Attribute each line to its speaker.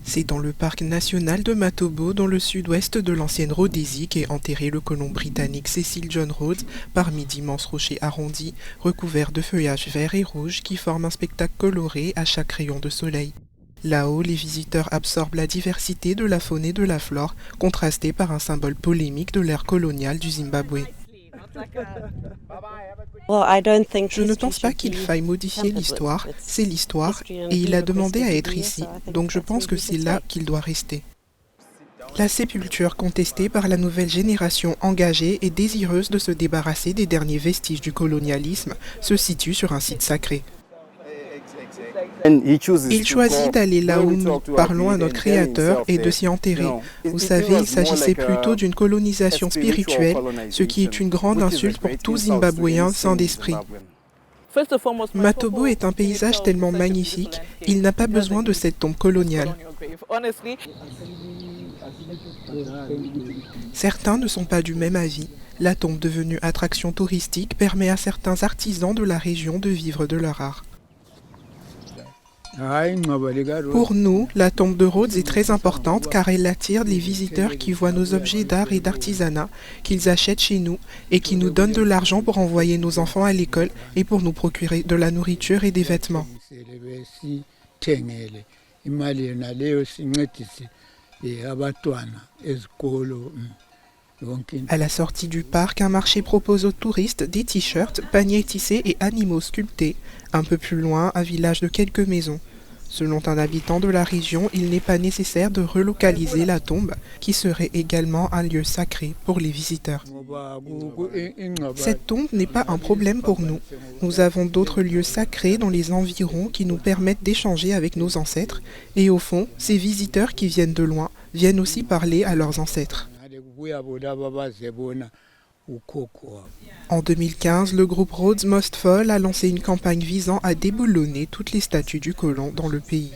Speaker 1: C'est dans le parc national de Matobo, dans le sud-ouest de l'ancienne Rhodésie, qu'est enterré le colon britannique Cecil John Rhodes, parmi d'immenses rochers arrondis, recouverts de feuillages verts et rouges qui forment un spectacle coloré à chaque rayon de soleil. Là-haut, les visiteurs absorbent la diversité de la faune et de la flore, contrastée par un symbole polémique de l'ère coloniale du Zimbabwe. Je ne pense pas qu'il faille modifier l'histoire, c'est l'histoire, et il a demandé à être ici, donc je pense que c'est là qu'il doit rester. La sépulture contestée par la nouvelle génération engagée et désireuse de se débarrasser des derniers vestiges du colonialisme se situe sur un site sacré. Il choisit d'aller là où nous parlons à notre Créateur et de s'y enterrer. Vous savez, il s'agissait plutôt d'une colonisation spirituelle, ce qui est une grande insulte pour tout Zimbabwéen sans d'esprit. Matobo est un paysage tellement magnifique, il n'a pas besoin de cette tombe coloniale. Certains ne sont pas du même avis. La tombe devenue attraction touristique permet à certains artisans de la région de vivre de leur art. Pour nous, la tombe de Rhodes est très importante car elle attire les visiteurs qui voient nos objets d'art et d'artisanat, qu'ils achètent chez nous et qui nous donnent de l'argent pour envoyer nos enfants à l'école et pour nous procurer de la nourriture et des vêtements. À la sortie du parc, un marché propose aux touristes des t-shirts, paniers tissés et animaux sculptés. Un peu plus loin, un village de quelques maisons. Selon un habitant de la région, il n'est pas nécessaire de relocaliser la tombe, qui serait également un lieu sacré pour les visiteurs. Cette tombe n'est pas un problème pour nous. Nous avons d'autres lieux sacrés dans les environs qui nous permettent d'échanger avec nos ancêtres. Et au fond, ces visiteurs qui viennent de loin viennent aussi parler à leurs ancêtres. En 2015, le groupe Rhodes Most Fall a lancé une campagne visant à déboulonner toutes les statues du colon dans le pays.